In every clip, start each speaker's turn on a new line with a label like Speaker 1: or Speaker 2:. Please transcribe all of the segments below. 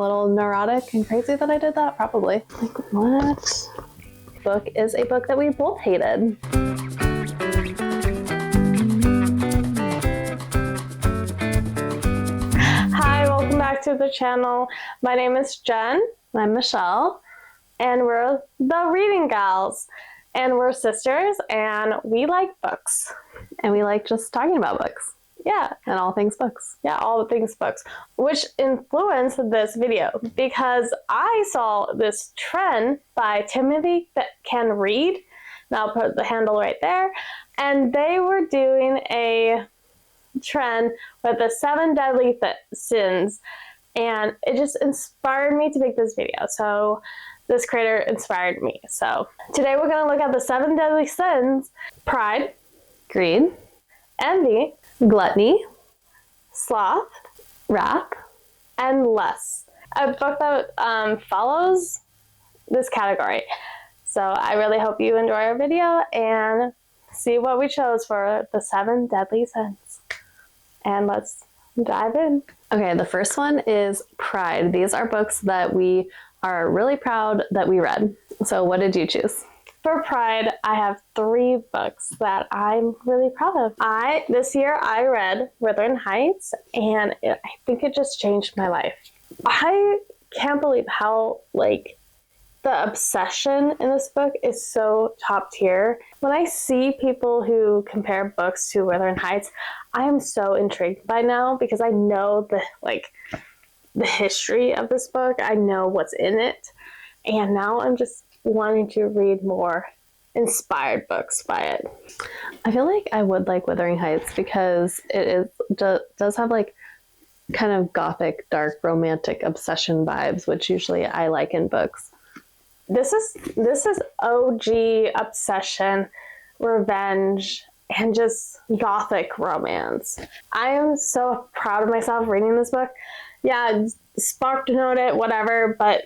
Speaker 1: little neurotic and crazy that I did that? Probably. Like, what book is a book that we both hated? Hi, welcome back to the channel. My name is Jen. I'm Michelle. And we're the Reading Gals. And we're sisters, and we like books. And we like just talking about books. Yeah, and all things books. Yeah, all things books. Which influenced this video because I saw this trend by Timothy that Can Read. And I'll put the handle right there. And they were doing a trend with the 7 deadly sins. And it just inspired me to make this video. So this creator inspired me. So today we're going to look at the 7 deadly sins: pride, greed, envy, gluttony, sloth, wrath, and lust. A book that follows this category. So I really hope you enjoy our video and see what we chose for the 7 deadly sins. And let's dive in. Okay, the first one is pride. These are books that we are really proud that we read. So what did you choose? For pride, I have 3 books that I'm really proud of. This year I read Wuthering Heights, and I think it just changed my life. I can't believe how, the obsession in this book is so top tier. When I see people who compare books to Wuthering Heights, I am so intrigued by now because I know the history of this book. I know what's in it. And now I'm just wanting to read more inspired books by it. I feel like I would like Wuthering Heights because it does have kind of gothic, dark, romantic obsession vibes, which usually I like in books. This is OG obsession, revenge, and just gothic romance. I am so proud of myself reading this book. Yeah, spark note it, whatever, but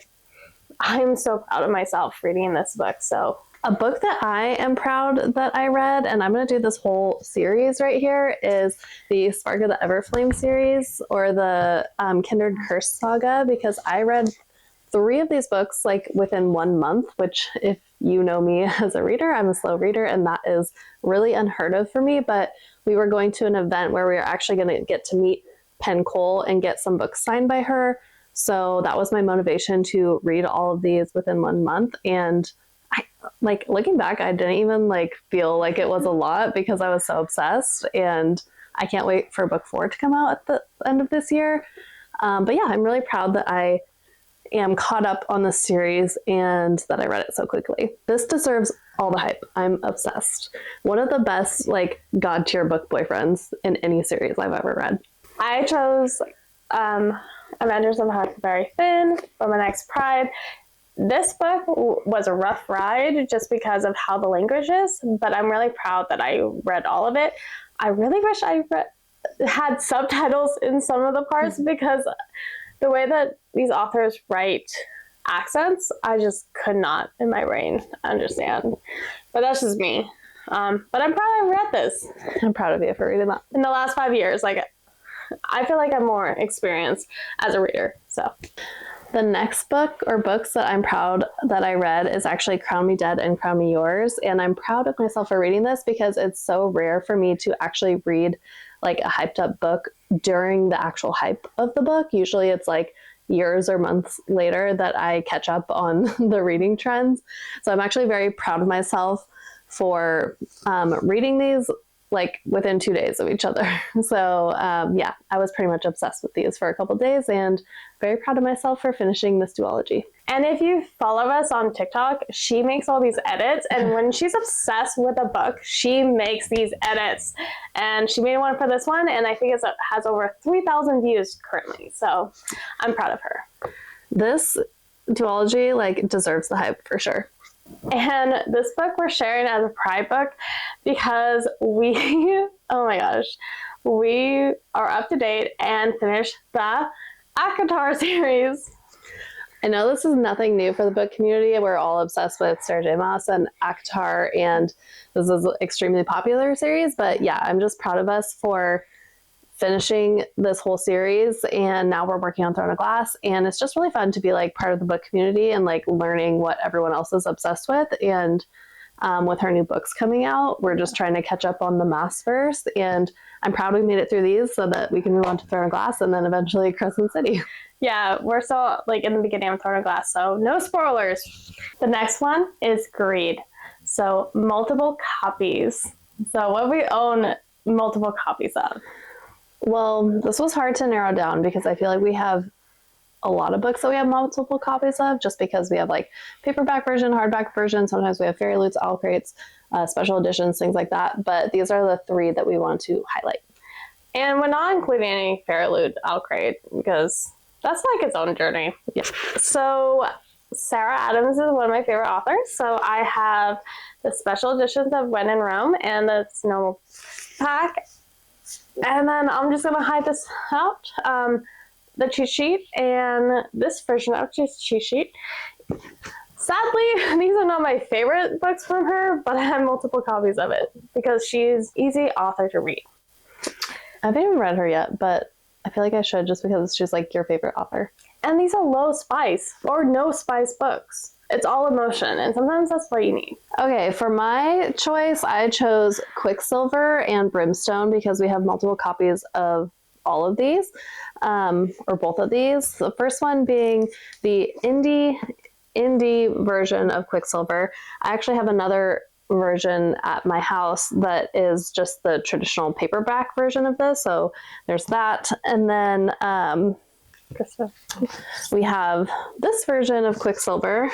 Speaker 1: I'm so proud of myself reading this book. So a book that I am proud that I read, and I'm going to do this whole series right here, is the Spark of the Everflame series, or the Kindred Curse saga, because I read 3 of these books within 1 month, which, if you know me as a reader, I'm a slow reader, and that is really unheard of for me. But we were going to an event where we were actually going to get to meet Penn Cole and get some books signed by her. So that was my motivation to read all of these within 1 month. And I, looking back, I didn't even feel like it was a lot because I was so obsessed. And I can't wait for book 4 to come out at the end of this year. But yeah, I'm really proud that I am caught up on this series and that I read it so quickly. This deserves all the hype. I'm obsessed. One of the best god tier book boyfriends in any series I've ever read. I chose Avengers of Huckleberry Finn for my next pride. This book was a rough ride just because of how the language is, but I'm really proud that I read all of it. I really wish I had subtitles in some of the parts because the way that these authors write accents, I just could not in my brain understand. But that's just me. But I'm proud I read this. I'm proud of you for reading that. In the last 5 years, I feel like I'm more experienced as a reader. So the next book or books that I'm proud that I read is actually Crown Me Dead and Crown Me Yours. And I'm proud of myself for reading this because it's so rare for me to actually read a hyped up book during the actual hype of the book. Usually it's years or months later that I catch up on the reading trends. So I'm actually very proud of myself for reading these within 2 days of each other. So yeah, I was pretty much obsessed with these for a couple days and very proud of myself for finishing this duology. And if you follow us on TikTok, she makes all these edits, and when she's obsessed with a book, she makes these edits. And she made one for this one, and I think it has over 3,000 views currently. So I'm proud of her. This duology deserves the hype for sure. And this book we're sharing as a pride book because we, oh my gosh, we are up to date and finished the ACOTAR series. I know this is nothing new for the book community. We're all obsessed with Sarah J. Maas and ACOTAR, and this is an extremely popular series. But yeah, I'm just proud of us for
Speaker 2: finishing this whole series, and now we're working on Throne of Glass, and it's just really fun to be like part of the book community and like learning what everyone else is obsessed with. And with her new books coming out, we're just trying to catch up on the Massverse, and I'm proud we made it through these so that we can move on to Throne of Glass and then eventually Crescent City.
Speaker 1: Yeah, we're still like in the beginning of Throne of Glass, so no spoilers. The next one is Greed. So multiple copies. So what we own multiple copies of?
Speaker 2: Well, this was hard to narrow down because I feel like we have a lot of books that we have multiple copies of, just because we have like paperback version, hardback version. Sometimes we have Fairy Loots, Owl Crates, special editions, things like that. But these are the 3 that we want to highlight.
Speaker 1: And we're not including any Fairy Loot, Owl Crate, because that's like its own journey.
Speaker 2: Yeah.
Speaker 1: So Sarah Adams is one of my favorite authors. So I have the special editions of When in Rome and the normal pack. And then I'm just going to hide this out. The cheat sheet and this version of cheat sheet. Sadly, these are not my favorite books from her, but I have multiple copies of it because she's easy author to read.
Speaker 2: I haven't even read her yet, but I feel like I should, just because she's like your favorite author.
Speaker 1: And these are low spice or no spice books. It's all emotion, and sometimes that's what you need.
Speaker 2: Okay, for my choice, I chose Quicksilver and Brimstone because we have multiple copies of all of these, or both of these. The first one being the indie version of Quicksilver. I actually have another version at my house that is just the traditional paperback version of this. So there's that. And then we have this version of Quicksilver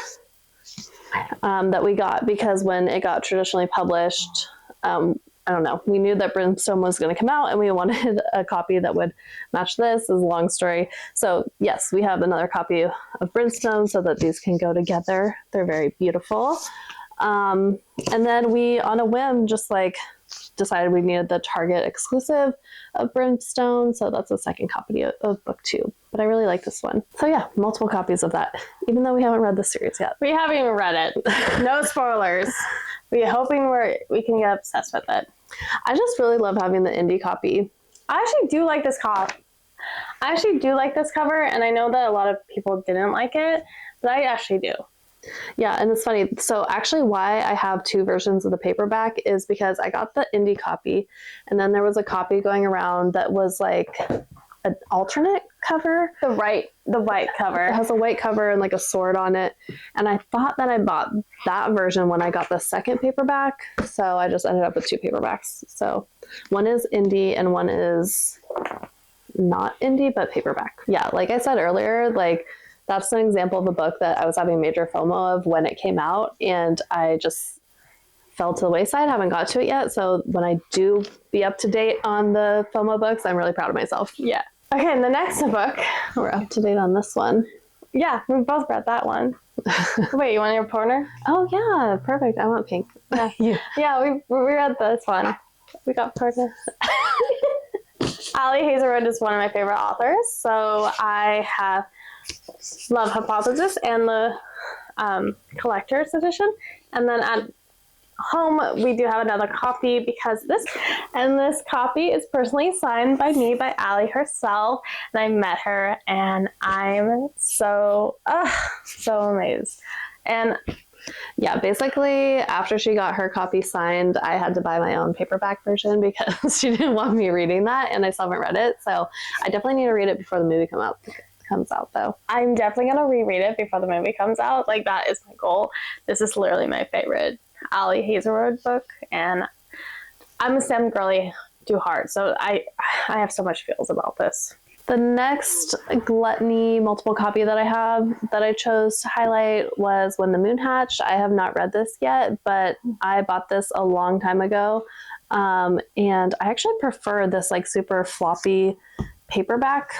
Speaker 2: that we got because when it got traditionally published, I don't know, we knew that Brimstone was going to come out and we wanted a copy that would match this. Is a long story. So yes, we have another copy of Brimstone so that these can go together. They're very beautiful. And then we, on a whim, just like decided we needed the Target exclusive of Brimstone. So that's the second copy of book 2. But I really like this one. So yeah, multiple copies of that, even though we haven't read the series yet.
Speaker 1: We haven't even read it. No spoilers. We're hoping we can get obsessed with it.
Speaker 2: I just really love having the indie copy.
Speaker 1: I actually do like this cover. And I know that a lot of people didn't like it, but I actually do.
Speaker 2: Yeah, and it's funny. So actually why I have 2 versions of the paperback is because I got the indie copy, and then there was a copy going around that was like an alternate cover.
Speaker 1: The white cover.
Speaker 2: It has a white cover and like a sword on it. And I thought that I bought that version when I got the second paperback. So I just ended up with 2 paperbacks. So one is indie and one is not indie, but paperback. Yeah, like I said earlier, like that's an example of a book that I was having major FOMO of when it came out, and I just fell to the wayside. Haven't got to it yet. So when I do be up to date on the FOMO books, I'm really proud of myself.
Speaker 1: Yeah. Okay, and the next book.
Speaker 2: We're up to date on this one.
Speaker 1: Yeah, we both read that one. Wait, you want your partner?
Speaker 2: Oh yeah, perfect. I want pink.
Speaker 1: Yeah, yeah, we read this one. We got partners. Ali Hazelwood is one of my favorite authors. So I have Love Hypothesis and the collector's edition. And then at home, we do have another copy because this copy is personally signed by me, by Ali herself. And I met her and I'm so amazed. And yeah, basically after she got her copy signed, I had to buy my own paperback version because she didn't want me reading that, and I still haven't read it. So I definitely need to read it before the movie comes out though. I'm definitely going to reread it before the movie comes out. Like, that is my goal. This is literally my favorite Ali Hazelwood book, and I'm a STEM girly to heart, so I have so much feels about this. The next Gluttony multiple copy that I have that I chose to highlight was When the Moon Hatched. I have not read this yet, but I bought this a long time ago, and I actually prefer this like super floppy paperback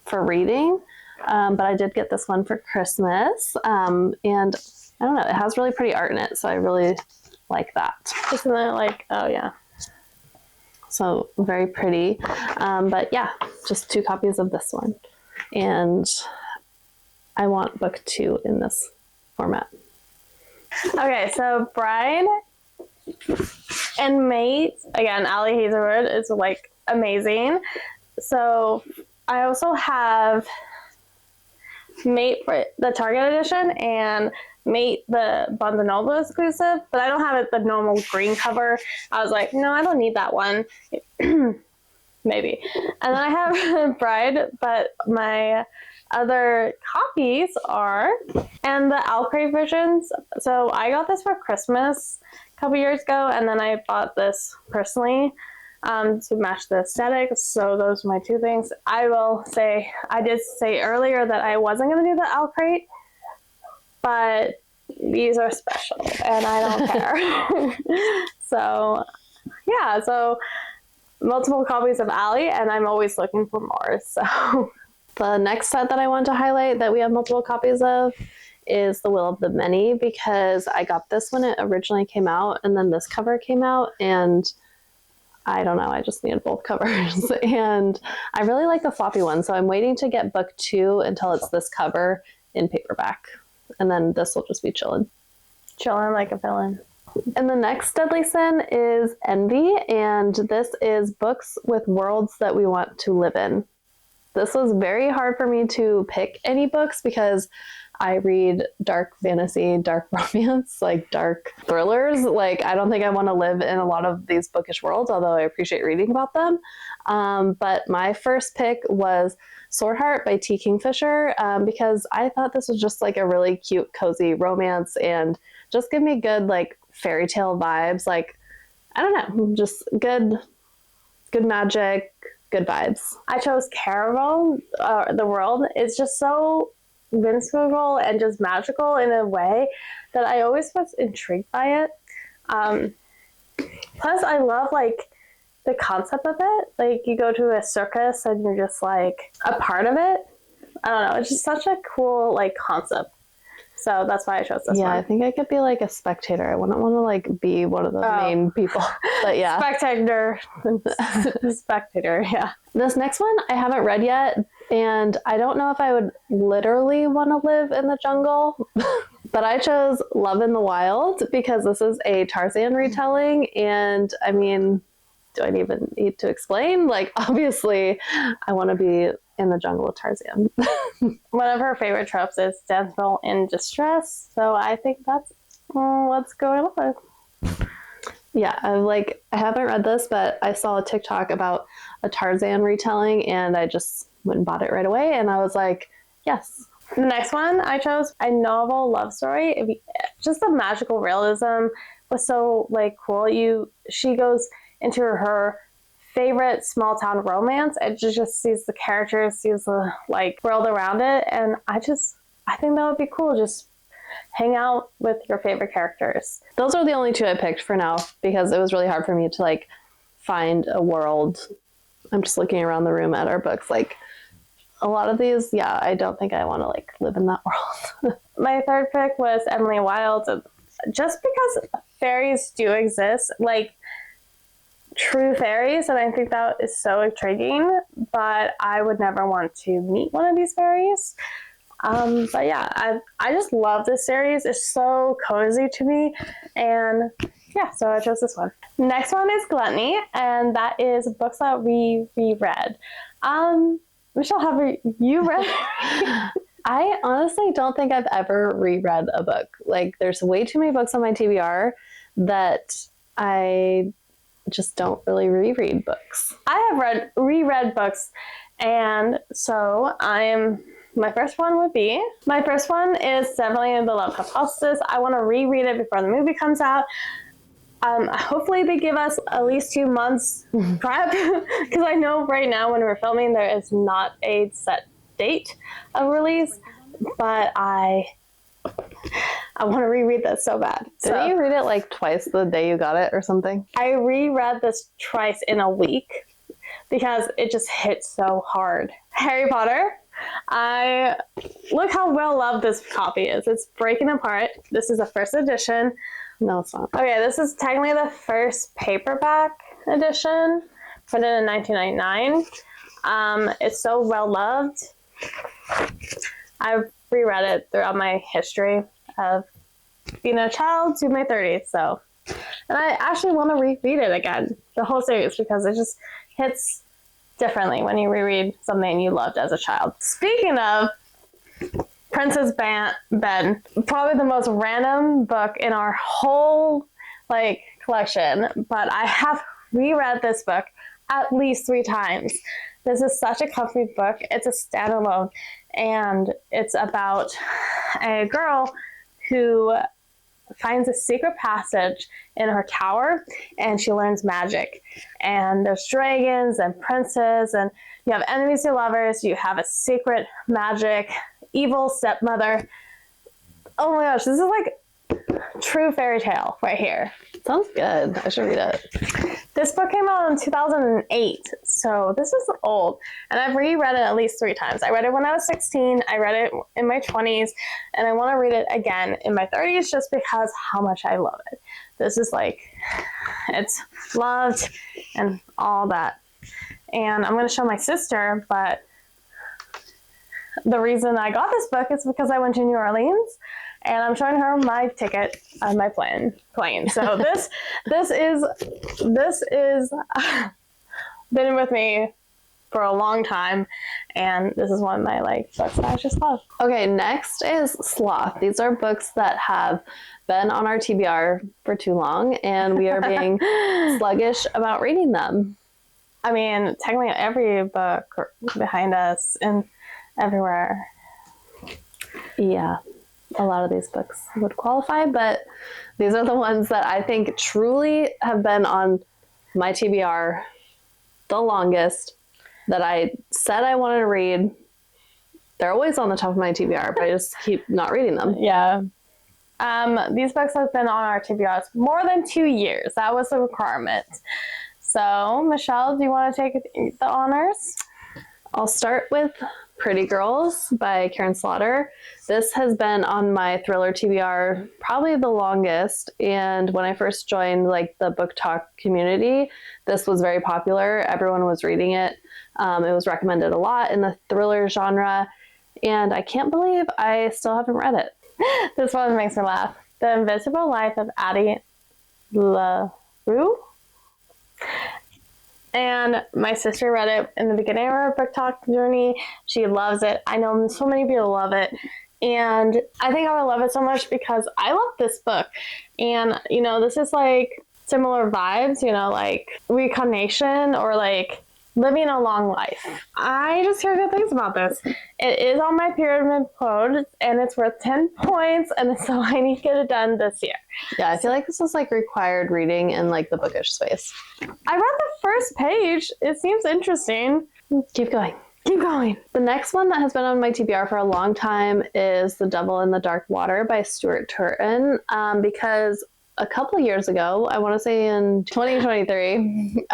Speaker 1: for reading, but I did get this one for Christmas, and I don't know, it has really pretty art in it, so I really like that. Isn't it like, oh yeah. So very pretty. But yeah, just 2 copies of this one. And I want book 2 in this format. Okay, so Bride and Mate, again, Ali Hazelwood is like amazing. So I also have Mate for the Target edition and Mate the Barnes & Noble exclusive, but I don't have it the normal green cover. I was like, no, I don't need that one. Maybe. And then I have Bride, but my other copies are, and the Alcrate versions. So I got this for Christmas a couple years ago, and then I bought this personally to match the aesthetic. So those are my two things. I will say, I did say earlier that I wasn't going to do the Alcrate, but these are special and I don't care. So yeah, so multiple copies of Allie, and I'm always looking for more. So
Speaker 2: the next set that I want to highlight that we have multiple copies of is The Will of the Many, because I got this when it originally came out, and then this cover came out, and I don't know, I just needed both covers. And I really like the floppy one, so I'm waiting to get book 2 until it's this cover in paperback. And then this will just be chilling.
Speaker 1: Chilling like a villain.
Speaker 2: And the next deadly sin is envy, and this is books with worlds that we want to live in. This was very hard for me to pick any books because I read dark fantasy, dark romance, like dark thrillers. Like, I don't think I want to live in a lot of these bookish worlds, although I appreciate reading about them. But my first pick was Sword Heart by T. Kingfisher, because I thought this was just like a really cute, cozy romance and just give me good, like, fairy tale vibes. Like, I don't know, just good magic, good vibes.
Speaker 1: I chose Caraval, the world. It's just so whimsical and just magical in a way that I always was intrigued by it. Plus, I love, like, the concept of it. Like, you go to a circus and you're just, like, a part of it. I don't know. It's just such a cool, like, concept. So that's why I chose this one.
Speaker 2: Yeah, I think I could be, like, a spectator. I wouldn't want to, like, be one of the main people. But yeah.
Speaker 1: Spectator. Spectator, yeah.
Speaker 2: This next one I haven't read yet, and I don't know if I would literally want to live in the jungle, but I chose Love in the Wild because this is a Tarzan retelling, and I mean, do I even need to explain? Like, obviously, I want to be in the jungle with Tarzan.
Speaker 1: One of her favorite tropes is damsel in distress, so I think that's what's going on.
Speaker 2: Yeah, I haven't read this, but I saw a TikTok about a Tarzan retelling, and I just went and bought it right away, and I was like, yes.
Speaker 1: The next one I chose, a novel love story. Just the magical realism was so, like, cool. She goes into her favorite small town romance and just sees the characters, sees the, like, world around it, and I think that would be cool. Just hang out with your favorite characters.
Speaker 2: Those are the only two I picked for now because it was really hard for me to, like, find a world. I'm just looking around the room at our books. Like, a lot of these, yeah, I don't think I want to, like, live in that world.
Speaker 1: My third pick was Emily Wilde, just because fairies do exist, like, true fairies, and I think that is so intriguing, but I would never want to meet one of these fairies. But yeah, I just love this series. It's so cozy to me, and yeah, so I chose this one. Next one is Gluttony, and that is books that we reread. Michelle, have you read?
Speaker 2: I honestly don't think I've ever reread a book. Like, there's way too many books on my TBR that I just don't really reread books.
Speaker 1: I have reread books, and so my first one is definitely The Love Hypothesis. I want to reread it before the movie comes out. Hopefully they give us at least 2 months prep, because I know right now when we're filming there is not a set date of release, but I want to reread this so bad.
Speaker 2: Didn't you read it like twice the day you got it or something?
Speaker 1: I reread this twice in a week because it just hit so hard. Harry Potter. Look how well loved this copy is. It's breaking apart. This is a first edition.
Speaker 2: No, it's not.
Speaker 1: Okay, this is technically the first paperback edition, printed in 1999. It's so well loved. I've reread it throughout my history of being a child to my 30s, so. And I actually want to reread it again, the whole series, because it just hits differently when you reread something you loved as a child. Speaking of Princess Ben, probably the most random book in our whole collection, but I have reread this book at least 3 times. This is such a comfy book. It's a standalone, and it's about a girl who finds a secret passage in her tower, and she learns magic. And there's dragons and princes, and you have enemies to lovers. You have a secret magic evil stepmother. Oh my gosh, this is like true fairy tale right here.
Speaker 2: Sounds good. I should read it.
Speaker 1: This book came out in 2008, so this is old, and I've reread it at least 3 times. I read it when I was 16, I read it in my 20s, and I want to read it again in my 30s just because how much I love it. This is it's loved and all that. And I'm going to show my sister, but the reason I got this book is because I went to New Orleans, and I'm showing her my ticket on my plane. So this is been with me for a long time, and this is one of my books that I just love.
Speaker 2: Okay, next is Sloth. These are books that have been on our TBR for too long, and we are being sluggish about reading them.
Speaker 1: I mean, technically every book behind us and everywhere.
Speaker 2: Yeah. A lot of these books would qualify, but these are the ones that I think truly have been on my TBR the longest, that I said I wanted to read. They're always on the top of my TBR, but I just keep not reading them.
Speaker 1: Yeah. These books have been on our TBRs more than 2 years. That was the requirement. So, Michelle, do you want to take the honors?
Speaker 2: I'll start with Pretty Girls by Karen Slaughter. This has been on my thriller TBR probably the longest, and when I first joined the book talk community, this was very popular. Everyone was reading it. It was recommended a lot in the thriller genre, and I can't believe I still haven't read it.
Speaker 1: This one makes me laugh. The Invisible Life of Addie LaRue. And my sister read it in the beginning of our book talk journey. She loves it. I know so many people love it. And I think I would love it so much because I love this book. And, this is similar vibes, reincarnation or living a long life. I just hear good things about this. It is on my pyramid code, and it's worth 10 points, and so I need to get it done this year.
Speaker 2: Yeah, I feel like this is required reading in the bookish space.
Speaker 1: I read the first page. It seems interesting.
Speaker 2: Keep going.
Speaker 1: Keep going.
Speaker 2: The next one that has been on my TBR for a long time is The Devil in the Dark Water by Stuart Turton, because a couple of years ago, I want to say in 2023,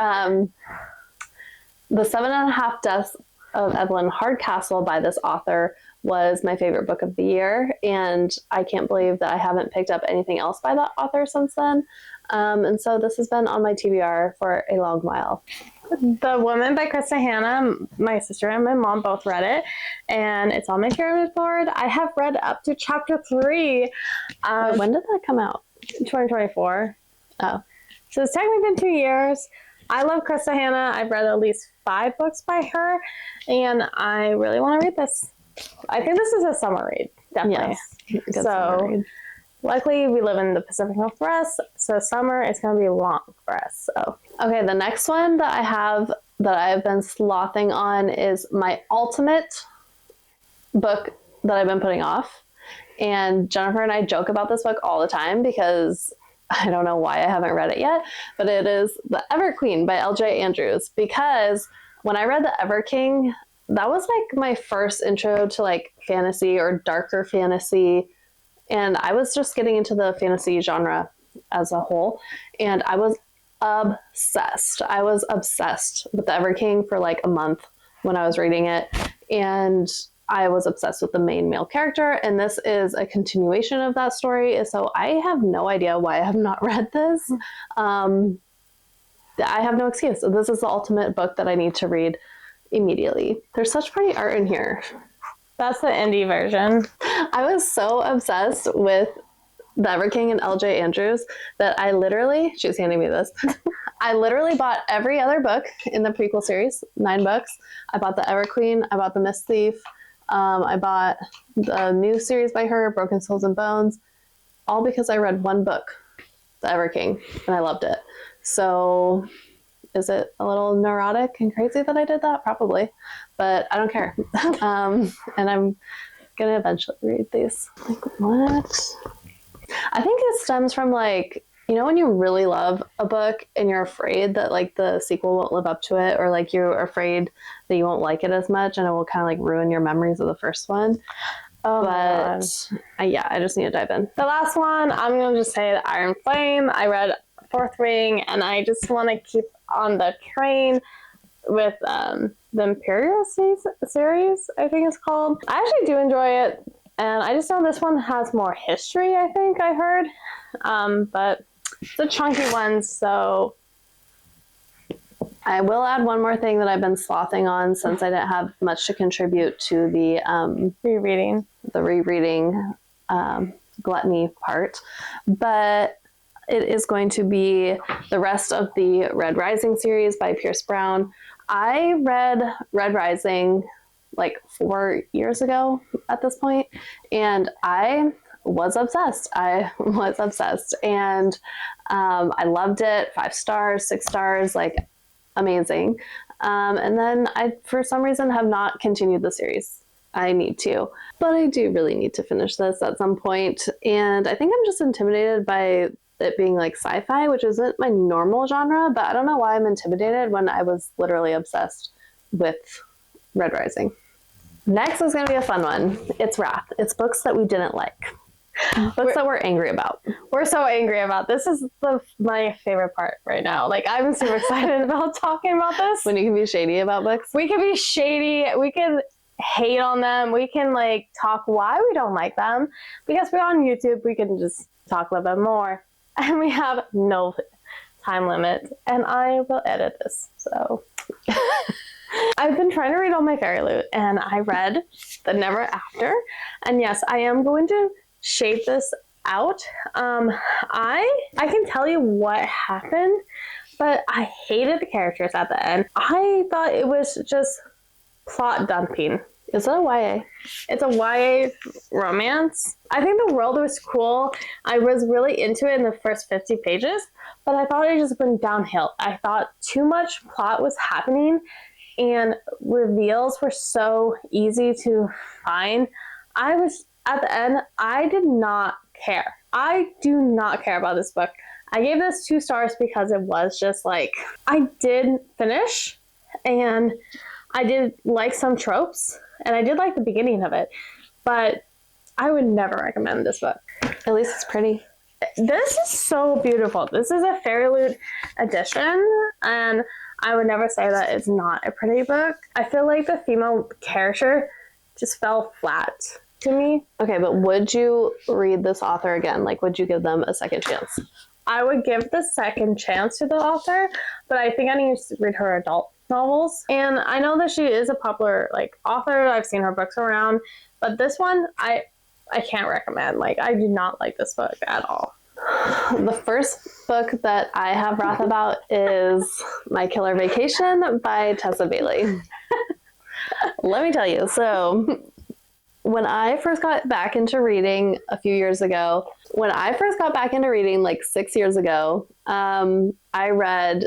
Speaker 2: The 7.5 Deaths of Evelyn Hardcastle by this author was my favorite book of the year, and I can't believe that I haven't picked up anything else by that author since then. And so this has been on my TBR for a long while.
Speaker 1: The Woman by Krista Hanna, my sister and my mom both read it, and it's on my pyramid board. I have read up to chapter 3.
Speaker 2: Wait, when did that come out?
Speaker 1: 2024.
Speaker 2: Oh.
Speaker 1: So it's technically been 2 years. I love Krista Hanna. I've read at least 5 books by her, and I really want to read this. I think this is a summer read, definitely.
Speaker 2: Yes,
Speaker 1: so, luckily, we live in the Pacific Northwest, so summer is going to be long for us. So,
Speaker 2: okay, the next one that I have that I've been slothing on is my ultimate book that I've been putting off. And Jennifer and I joke about this book all the time because I don't know why I haven't read it yet, but it is The Ever Queen by L.J. Andrews, because when I read The Ever King, that was my first intro to fantasy or darker fantasy, and I was just getting into the fantasy genre as a whole, and I was obsessed. I was obsessed with The Ever King for a month when I was reading it, and I was obsessed with the main male character, and this is a continuation of that story. So I have no idea why I have not read this. I have no excuse. This is the ultimate book that I need to read immediately. There's such pretty art in here.
Speaker 1: That's the indie version.
Speaker 2: I was so obsessed with the Ever King and LJ Andrews that she was handing me this. I literally bought every other book in the prequel series, 9 books. I bought the Ever Queen. I bought the Mist Thief. I bought the new series by her, Broken Souls and Bones, all because I read one book, the Ever King, and I loved it. So is it a little neurotic and crazy that I did that? Probably, but I don't care. And I'm going to eventually read these. Like, what? I think it stems from, like, you know, when you really love a book and you're afraid that, like, the sequel won't live up to it, or, like, you're afraid that you won't like it as much and it will kind of, like, ruin your memories of the first one.
Speaker 1: Oh,
Speaker 2: but I just need to dive in.
Speaker 1: The last one, I'm going to just say the Iron Flame. I read Fourth Ring, and I just want to keep on the train with the Imperial series, I think it's called. I actually do enjoy it, and I just know this one has more history, I think I heard. But it's a chunky one, so
Speaker 2: I will add one more thing that I've been slothing on since I didn't have much to contribute to the rereading Gluttony part. But it is going to be the rest of the Red Rising series by Pierce Brown. I read Red Rising like 4 years ago at this point, and I was obsessed. And I loved it. 5 stars, 6 stars, like amazing. And then I, for some reason, have not continued the series. I need to, but I do really need to finish this at some point. And I think I'm just intimidated by it being like sci-fi, which isn't my normal genre, but I don't know why I'm intimidated when I was literally obsessed with Red Rising. Next is going to be a fun one. It's Wrath. It's books that we didn't like. Books that we're angry about.
Speaker 1: We're so angry about this. Is my favorite part right now. Like, I'm super excited about talking about this.
Speaker 2: When you can be shady about books.
Speaker 1: We can be shady. We can hate on them. We can like talk why we don't like them, because we're on YouTube. We can just talk a little bit more, and we have no time limit. And I will edit this. So I've been trying to read all my Fairy Loot, and I read The Never After. And yes, I am going to shape this out. I can tell you what happened, but I hated the characters at the end. I thought it was just plot dumping.
Speaker 2: Is it a YA?
Speaker 1: It's a YA romance. I think the world was cool. I was really into it in the first 50 pages, but I thought it just went downhill. I thought too much plot was happening, and reveals were so easy to find. At the end, I did not care. I do not care about this book. I gave this 2 stars because it was just like, I did finish, and I did like some tropes, and I did like the beginning of it, but I would never recommend this book.
Speaker 2: At least it's pretty.
Speaker 1: This is so beautiful. This is a Fairy Loot edition, and I would never say that it's not a pretty book. I feel like the female character just fell flat to me.
Speaker 2: Okay, but would you read this author again? Like, would you give them a second chance?
Speaker 1: I would give the second chance to the author, but I think I need to read her adult novels. And I know that she is a popular like author. I've seen her books around, but this one I can't recommend. Like, I do not like this book at all.
Speaker 2: The first book that I have wrath about is My Killer Vacation by Tessa Bailey. Let me tell you. So when I first got back into reading a few years ago, like 6 years ago, I read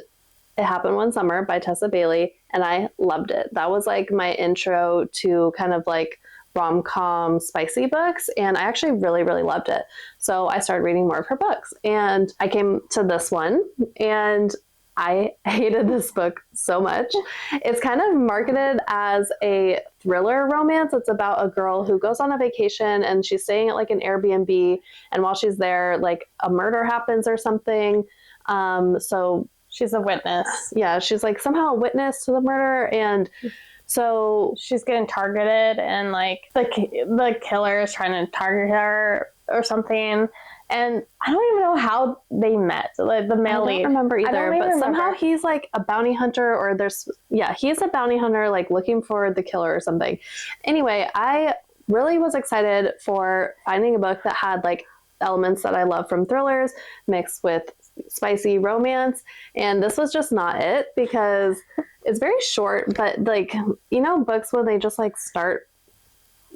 Speaker 2: It Happened One Summer by Tessa Bailey, and I loved it. That was like my intro to kind of like rom-com spicy books, and I actually really, really loved it. So I started reading more of her books, and I came to this one, and I hated this book so much. It's kind of marketed as a thriller romance. It's about a girl who goes on a vacation, and she's staying at like an Airbnb, and while she's there, like a murder happens or something. So
Speaker 1: she's a witness.
Speaker 2: Yeah, she's like somehow a witness to the murder, and so
Speaker 1: she's getting targeted, and like the killer is trying to target her or something. And I don't even know how they met. Like the male lead.
Speaker 2: I don't remember either, but somehow he's like a bounty hunter, or he's a bounty hunter, like looking for the killer or something. Anyway, I really was excited for finding a book that had like elements that I love from thrillers mixed with spicy romance. And this was just not it, because it's very short, but like, you know, books when they just like start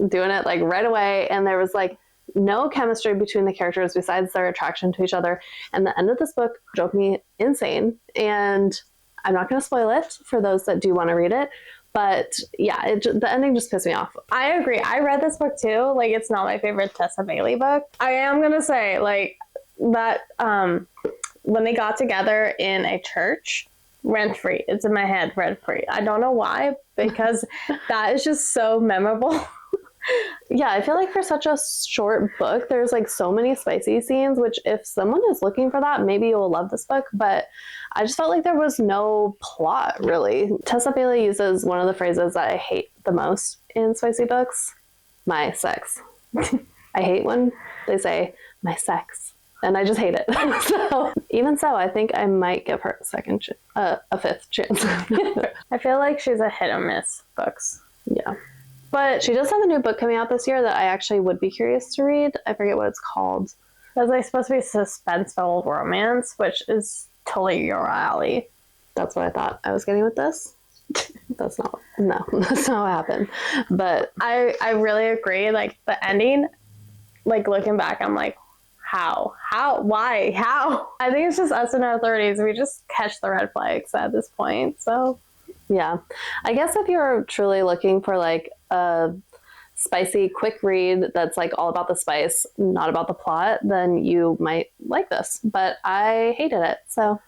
Speaker 2: doing it like right away, and there was like no chemistry between the characters besides their attraction to each other. And the end of this book drove me insane. And I'm not going to spoil it for those that do want to read it. But yeah, the ending just pissed me off.
Speaker 1: I agree. I read this book too. Like, it's not my favorite Tessa Bailey book. I am going to say, like, that when they got together in a church, rent free. It's in my head, rent free. I don't know why, because that is just so memorable.
Speaker 2: Yeah, I feel like for such a short book, there's like so many spicy scenes, which if someone is looking for that, maybe you'll love this book. But I just felt like there was no plot, really. Tessa Bailey uses one of the phrases that I hate the most in spicy books: my sex. I hate when they say my sex, and I just hate it. So even so, I think I might give her a fifth chance.
Speaker 1: I feel like she's a hit or miss books.
Speaker 2: Yeah. But she does have a new book coming out this year that I actually would be curious to read. I forget what it's called.
Speaker 1: That's like supposed to be suspenseful romance, which is totally your alley.
Speaker 2: That's what I thought I was getting with this. That's not what happened. But
Speaker 1: I really agree. Like, the ending, like, looking back, I'm like, how, why, how? I think it's just us in our 30s. We just catch the red flags at this point. So
Speaker 2: yeah, I guess if you're truly looking for like a spicy quick read that's like all about the spice, not about the plot, then you might like this. But I hated it. So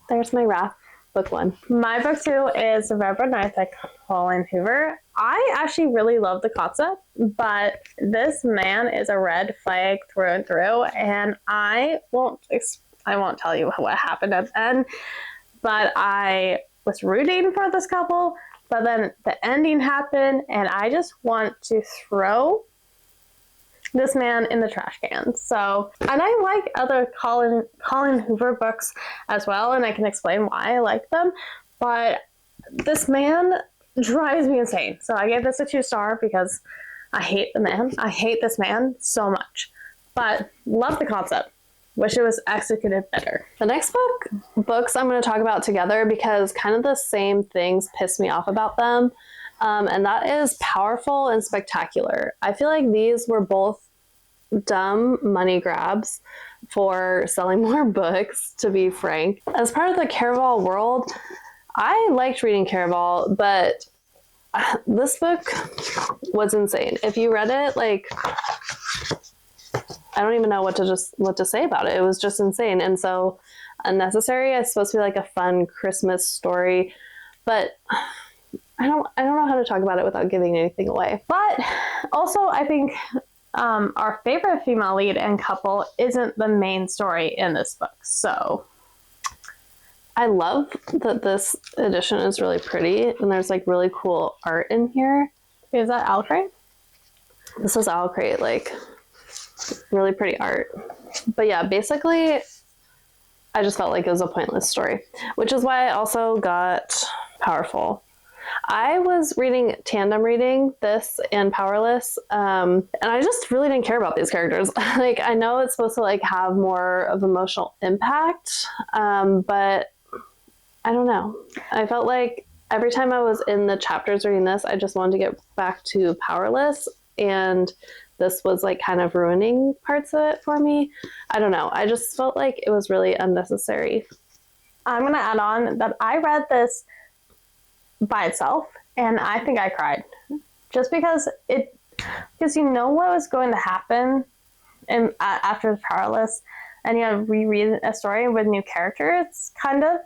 Speaker 2: there's my wrath. Book 1.
Speaker 1: My book 2 is November 9th by Colin Hoover. I actually really love the concept, but this man is a red flag through and through, and I won't tell you what happened at the end, but I was rooting for this couple, but then the ending happened, and I just want to throw this man in the trash can. So, and I like other Colin Hoover books as well, and I can explain why I like them, but this man drives me insane. So I gave this a 2-star because I hate the man. I hate this man so much, but love the concept. Wish it was executed better.
Speaker 2: The next books I'm going to talk about together, because kind of the same things piss me off about them. And that is Powerful and Spectacular. I feel like these were both dumb money grabs for selling more books, to be frank. As part of the Caraval world, I liked reading Caraval, but this book was insane. If you read it, like, I don't even know what to say about it. It was just insane and so unnecessary. It's supposed to be like a fun Christmas story, but I don't know how to talk about it without giving anything away.
Speaker 1: But also, I think our favorite female lead and couple isn't the main story in this book. So
Speaker 2: I love that this edition is really pretty, and there's like really cool art in here.
Speaker 1: Is that Alcrate?
Speaker 2: This is Alcrate, like really pretty art. But yeah, basically I just felt like it was a pointless story, which is why I also got Powerful. I was tandem reading this and Powerless, and I just really didn't care about these characters. Like, I know it's supposed to like have more of emotional impact, but I don't know. I felt like every time I was in the chapters reading this, I just wanted to get back to Powerless, and this was like kind of ruining parts of it for me. I don't know. I just felt like it was really unnecessary.
Speaker 1: I'm going to add on that I read this by itself, and I think I cried. Just because you know what was going to happen after Powerless, and you have reread a story with new characters, kind of.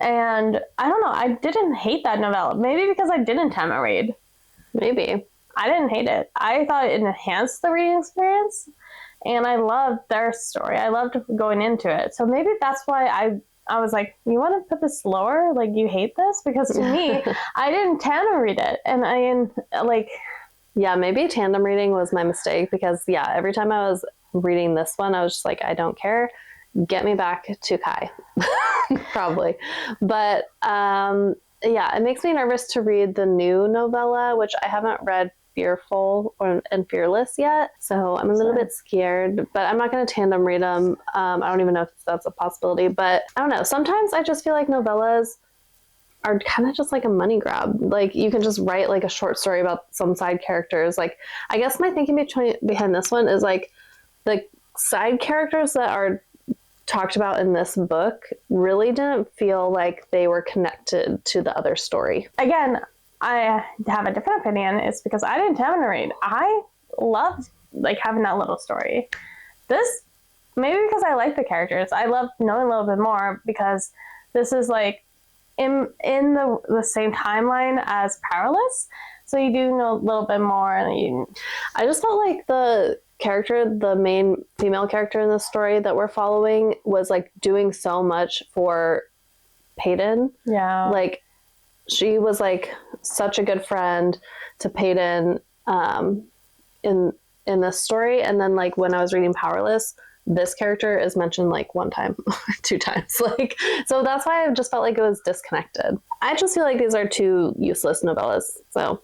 Speaker 1: And I don't know, I didn't hate that novella. Maybe because I didn't time read.
Speaker 2: Maybe.
Speaker 1: I didn't hate it. I thought it enhanced the reading experience, and I loved their story. I loved going into it. So maybe that's why I was like, you want to put this slower? Like, you hate this? Because to me, I didn't tandem read it. And
Speaker 2: yeah, maybe tandem reading was my mistake, because yeah, every time I was reading this one, I was just like, I don't care. Get me back to Kai. Probably. But yeah, it makes me nervous to read the new novella, which I haven't read fearful and fearless yet. So I'm a little bit scared, but I'm not going to tandem read them. I don't even know if that's a possibility, but I don't know. Sometimes I just feel like novellas are kind of just like a money grab. Like you can just write like a short story about some side characters. Like I guess my thinking behind this one is like the side characters that are talked about in this book really didn't feel like they were connected to the other story.
Speaker 1: Again, I have a different opinion. It's because I didn't have to read. I loved like having that little story. This, maybe because I like the characters, I love knowing a little bit more because this is like in the same timeline as Powerless, so you do know a little bit more. And
Speaker 2: I just felt like the main female character in the story that we're following was like doing so much for Peyton.
Speaker 1: Yeah,
Speaker 2: like she was like such a good friend to Peyton in this story, and then like when I was reading Powerless, this character is mentioned like one time, 2 times. Like, so that's why I just felt like it was disconnected. I just feel like these are 2 useless novellas. So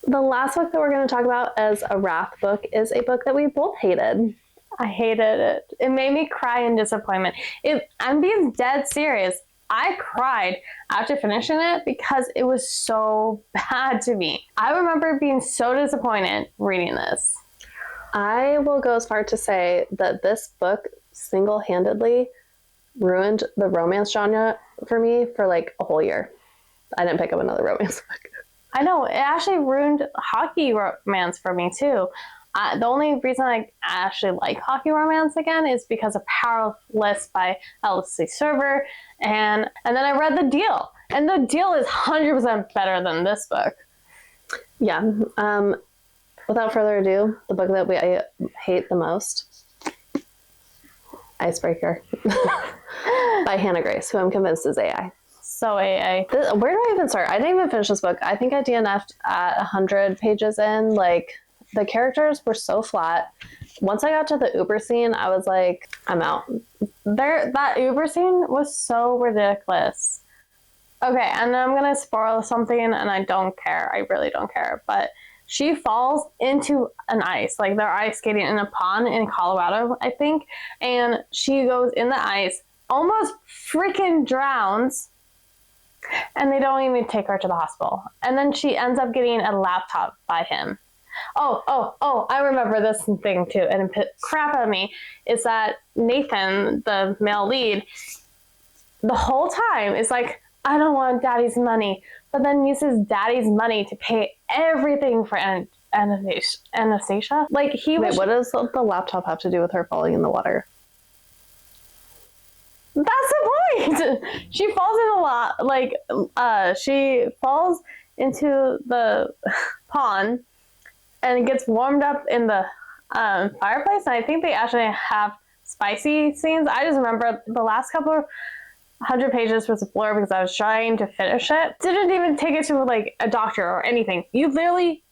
Speaker 2: the last book that we're going to talk about as a Wrath book is a book that we both hated.
Speaker 1: I hated it. It made me cry in disappointment. I'm being dead serious. I cried after finishing it because it was so bad to me. I remember being so disappointed reading this.
Speaker 2: I will go as far to say that this book single-handedly ruined the romance genre for me for like a whole year. I didn't pick up another romance book.
Speaker 1: I know, it actually ruined hockey romance for me too. The only reason I actually like hockey romance again is because of Powerless by L.C. Server, and then I read The Deal, and The Deal is 100% better than this book.
Speaker 2: Yeah. Without further ado, the book that I hate the most, Icebreaker by Hannah Grace, who I'm convinced is AI.
Speaker 1: So AI.
Speaker 2: Where do I even start? I didn't even finish this book. I think I DNF'd at 100 pages in. Like, the characters were so flat. Once I got to the Uber scene, I was like, I'm out.
Speaker 1: That Uber scene was so ridiculous. Okay, and I'm going to spoil something, and I don't care. I really don't care. But she falls into an ice. Like, they're ice skating in a pond in Colorado, I think. And she goes in the ice, almost freaking drowns. And they don't even take her to the hospital. And then she ends up getting a laptop by him. Oh, I remember this thing too. And it put crap out of me is that Nathan, the male lead, the whole time is like, I don't want daddy's money, but then uses daddy's money to pay everything for Anastasia. Like
Speaker 2: Wait, what does the laptop have to do with her falling in the water?
Speaker 1: That's the point. She falls in she falls into the pond and gets warmed up in the fireplace. And I think they actually have spicy scenes. I just remember the last couple of 100 pages was a blur because I was trying to finish it. Didn't even take it to like a doctor or anything. You literally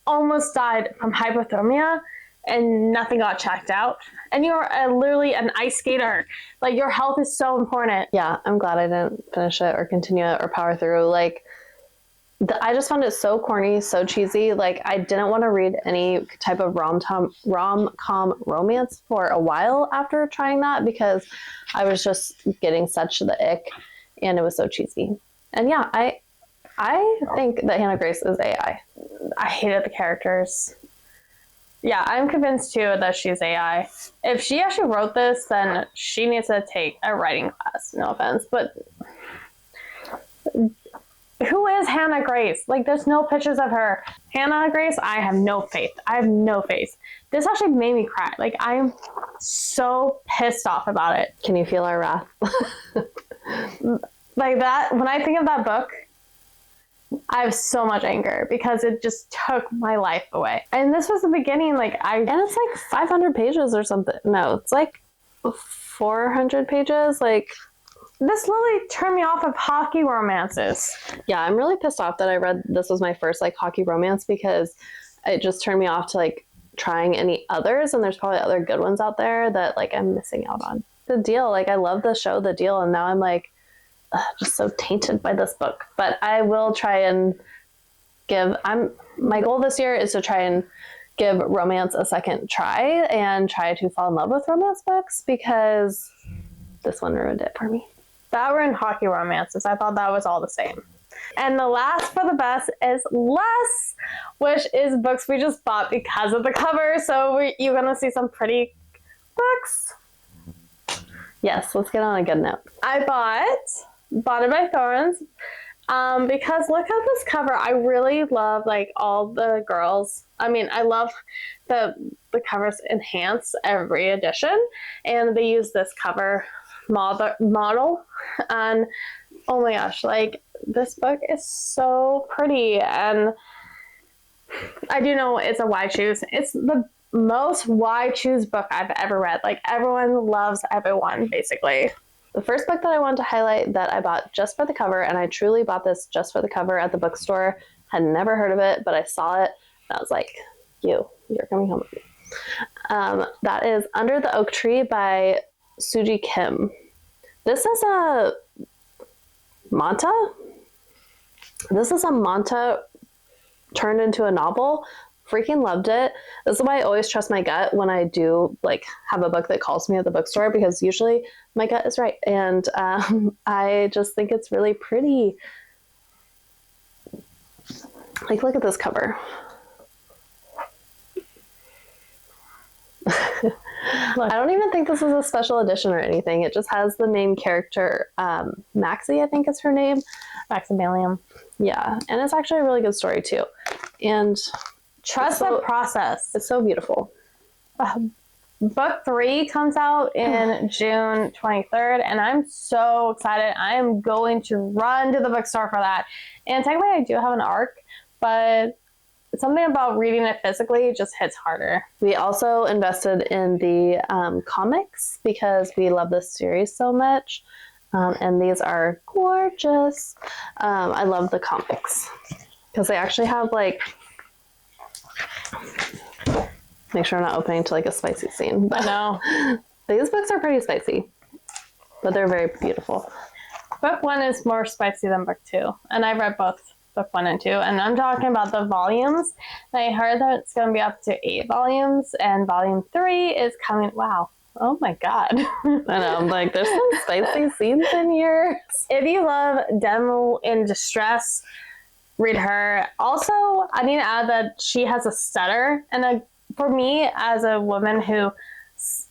Speaker 1: almost died from hypothermia and nothing got checked out. And you're literally an ice skater. Like, your health is so important.
Speaker 2: Yeah, I'm glad I didn't finish it or continue it or power through. Like, I just found it so corny, so cheesy. Like, I didn't want to read any type of rom-com romance for a while after trying that because I was just getting such the ick, and it was so cheesy. And yeah, I think that Hannah Grace is AI.
Speaker 1: I hated the characters. Yeah, I'm convinced too that she's AI. If she actually wrote this, then she needs to take a writing class. No offense, but who is Hannah Grace? Like, there's no pictures of her. Hannah Grace, I have no faith. I have no faith. This actually made me cry. Like, I'm so pissed off about it.
Speaker 2: Can you feel our wrath?
Speaker 1: Like that, when I think of that book, I have so much anger because it just took my life away. And this was the beginning, and
Speaker 2: it's like 500 pages or something. No, it's like 400 pages. Like,
Speaker 1: this literally turned me off of hockey romances.
Speaker 2: Yeah, I'm really pissed off that I read this was my first like hockey romance because it just turned me off to like trying any others, and there's probably other good ones out there that like I'm missing out on. The Deal, like I love the show The Deal, and now I'm like just so tainted by this book. But I will try and my goal this year is to try and give romance a second try and try to fall in love with romance books, because this one ruined it for me.
Speaker 1: That were in hockey romances. I thought that was all the same. And the last for the best is Less, which is books we just bought because of the cover. So you're going to see some pretty books.
Speaker 2: Yes, let's get on a good note.
Speaker 1: I bought it by Thorns because look at this cover. I really love like all the girls. I mean, I love the covers enhance every edition, and they use this cover model, and oh my gosh, like this book is so pretty. And I do know it's a why choose. It's the most why choose book I've ever read. Like everyone loves everyone, basically.
Speaker 2: The first book that I wanted to highlight that I bought just for the cover, and I truly bought this just for the cover at the bookstore, had never heard of it, but I saw it and I was like, you're coming home with me. That is Under the Oak Tree by Suji Kim. This is a manta. This is a manta turned into a novel. Freaking loved it. This is why I always trust my gut when I do like have a book that calls me at the bookstore, because usually my gut is right. And I just think it's really pretty. Like, look at this cover. I don't even think this is a special edition or anything. It just has the main character, Maxie, I think is her name.
Speaker 1: Maximilian.
Speaker 2: Yeah, and it's actually a really good story too. And
Speaker 1: trust the process.
Speaker 2: It's so beautiful.
Speaker 1: Book 3 comes out in June 23rd, and I'm so excited. I am going to run to the bookstore for that. And technically I do have an ARC, but something about reading it physically just hits harder.
Speaker 2: We also invested in the comics because we love this series so much. And these are gorgeous. I love the comics because they actually have like, make sure I'm not opening to like a spicy scene.
Speaker 1: But no,
Speaker 2: these books are pretty spicy, but they're very beautiful.
Speaker 1: Book 1 is more spicy than book 2. And I've read both book 1 and 2. And I'm talking about the volumes. And I heard that it's going to be up to 8 volumes. And volume 3 is coming. Wow. Oh my God.
Speaker 2: I know. I'm like, there's some spicy scenes in here.
Speaker 1: If you love Devil in Distress, read her. Also, I need to add that she has a stutter. And for me, as a woman who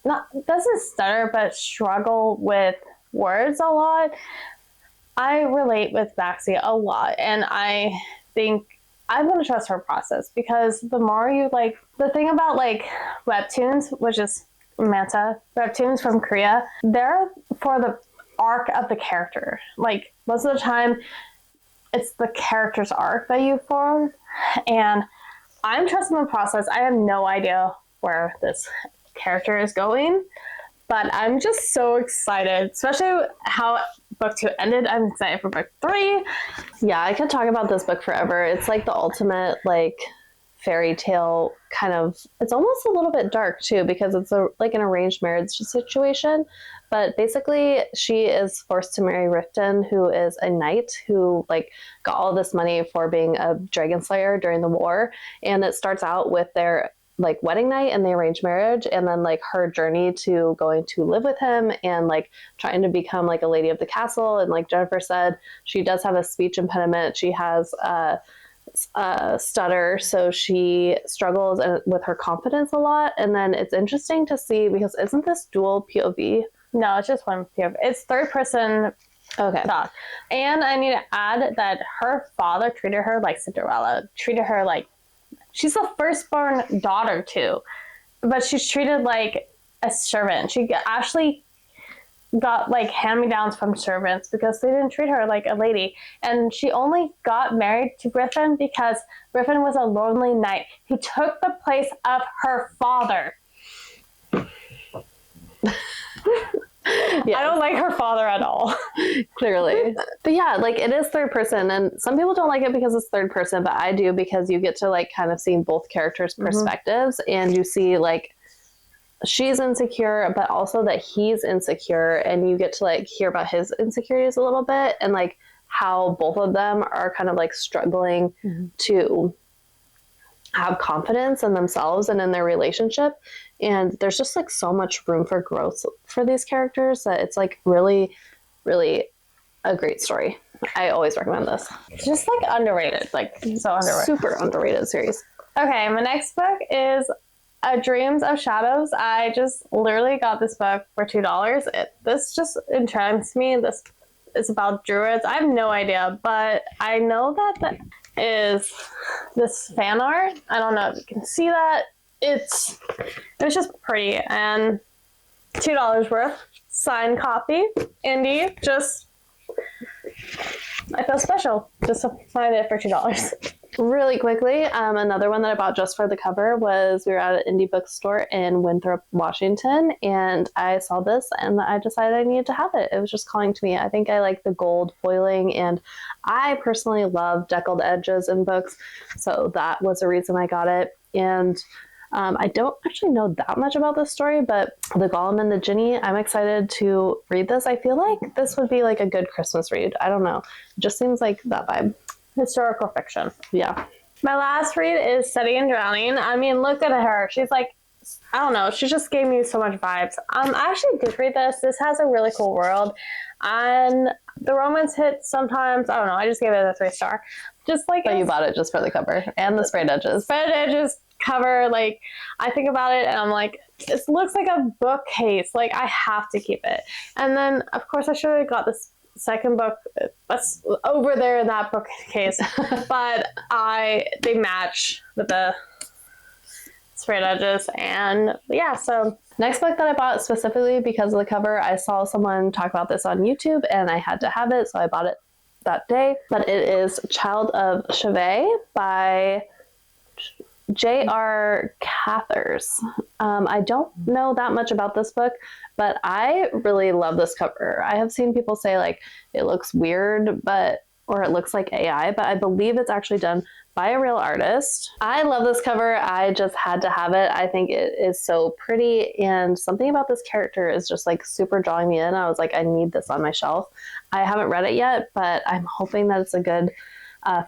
Speaker 1: doesn't stutter but struggle with words a lot, I relate with Maxie a lot. And I think I'm going to trust her process, because the more you like, the thing about like webtoons, which is manta webtoons from Korea, they're for the arc of the character. Like most of the time it's the character's arc that you form, and I'm trusting the process. I have no idea where this character is going, but I'm just so excited, especially how book 2 ended. I'm excited for book 3.
Speaker 2: Yeah, I could talk about this book forever. It's like the ultimate like fairy tale kind of. It's almost a little bit dark too, because it's like an arranged marriage situation. But basically, she is forced to marry Riften, who is a knight who like got all this money for being a dragon slayer during the war. And it starts out with their like wedding night and the arranged marriage, and then like her journey to going to live with him and like trying to become like a lady of the castle. And like Jennifer said, she does have a speech impediment. She has a stutter, so she struggles with her confidence a lot. And then it's interesting to see, because isn't this dual POV?
Speaker 1: No, it's just one POV. It's third person.
Speaker 2: Okay.
Speaker 1: Talk. And I need to add that her father treated her like Cinderella, treated her like she's the firstborn daughter too, but she's treated like a servant. She actually got like hand-me-downs from servants because they didn't treat her like a lady. And she only got married to Griffin because Griffin was a lonely knight who took the place of her father. Yes. I don't like her father at all.
Speaker 2: Clearly. But yeah, like it is third person, and some people don't like it because it's third person, but I do, because you get to like kind of see both characters' perspectives, and you see like she's insecure, but also that he's insecure, and you get to like hear about his insecurities a little bit. And like how both of them are kind of like struggling to have confidence in themselves and in their relationship. And there's just like so much room for growth for these characters that it's like really, really a great story. I always recommend this.
Speaker 1: It's just like underrated, like so underrated.
Speaker 2: Super underrated series.
Speaker 1: Okay, my next book is Dreams of Shadows. I just literally got this book for $2. This just entranced me. This is about druids. I have no idea, but I know that is this fan art. I don't know if you can see that. It was just pretty, and $2 worth, signed copy. Indy, just I feel special just to find it for $2.
Speaker 2: Really quickly, another one that I bought just for the cover was we were at an indie bookstore in Winthrop, Washington, and I saw this and I decided I needed to have it. It was just calling to me. I think I like the gold foiling, and I personally love deckled edges in books, so that was the reason I got it. And I don't actually know that much about this story, but The Golem and the Ginny, I'm excited to read this. I feel like this would be like a good Christmas read. I don't know. It just seems like that vibe.
Speaker 1: Historical fiction.
Speaker 2: Yeah.
Speaker 1: My last read is Steady and Drowning. I mean, look at her. She's like, I don't know. She just gave me so much vibes. I actually did read this. This has a really cool world. And the romance hits sometimes. I don't know. I just gave it a 3-star. Just like.
Speaker 2: So you bought it just for the cover and the sprayed edges.
Speaker 1: Sprayed edges cover. Like, I think about it and I'm like, it looks like a bookcase. Like, I have to keep it. And then, of course, I should have got this second book that's over there in that bookcase, but they match with the sprayed edges. And yeah, so
Speaker 2: next book that I bought specifically because of the cover, I saw someone talk about this on YouTube and I had to have it, so I bought it that day. But it is Child of Chauvet by J.R. Cathers. I don't know that much about this book, but I really love this cover. I have seen people say like it looks weird, or it looks like AI, but I believe it's actually done by a real artist. I love this cover. I just had to have it. I think it is so pretty, and something about this character is just like super drawing me in. I was like, I need this on my shelf. I haven't read it yet, but I'm hoping that it's a good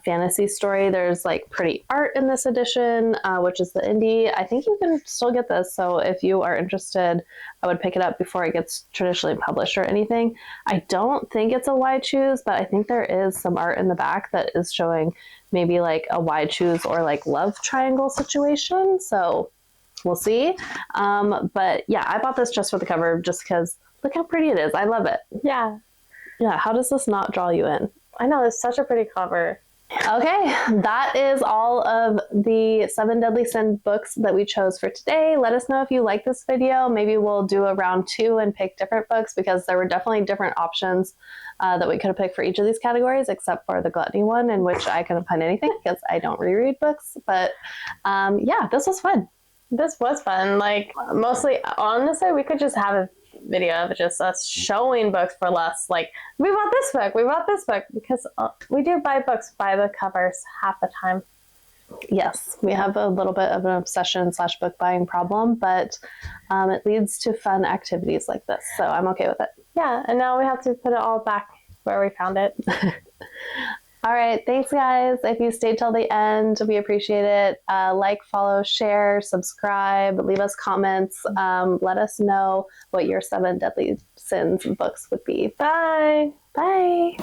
Speaker 2: fantasy story. There's like pretty art in this edition, which is the indie. I think you can still get this, so if you are interested, I would pick it up before it gets traditionally published or anything. I don't think it's a wide choose, but I think there is some art in the back that is showing maybe like a wide choose or like love triangle situation, so we'll see. But yeah, I bought this just for the cover, just because look how pretty it is. I love it.
Speaker 1: yeah,
Speaker 2: How does this not draw you in?
Speaker 1: I know, it's such a pretty cover.
Speaker 2: Okay, that is all of the 7 Deadly Sin books that we chose for today. Let us know if you like this video. Maybe we'll do a round 2 and pick different books, because there were definitely different options that we could have picked for each of these categories, except for the Gluttony one, in which I couldn't find anything because I don't reread books. But yeah, this was fun.
Speaker 1: This was fun. Like, mostly, honestly, we could just have a video of just us showing books for less. Like, we bought this book, because we do buy books by the covers half the time.
Speaker 2: Yes, we have a little bit of an obsession / book buying problem, but it leads to fun activities like this, so I'm okay with it.
Speaker 1: Yeah, and now we have to put it all back where we found it.
Speaker 2: All right, thanks guys. If you stayed till the end, we appreciate it. Like, follow, share, subscribe, leave us comments. Let us know what your 7 Deadly Sins books would be.
Speaker 1: Bye.
Speaker 2: Bye.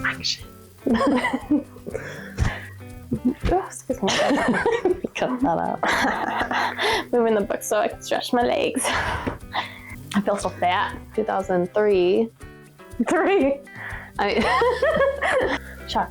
Speaker 1: Action.
Speaker 2: Oh, excuse me. Cut that out.
Speaker 1: Moving the book so I can stretch my legs. I feel so fat.
Speaker 2: 2003.
Speaker 1: 3.
Speaker 2: I
Speaker 1: Chuck.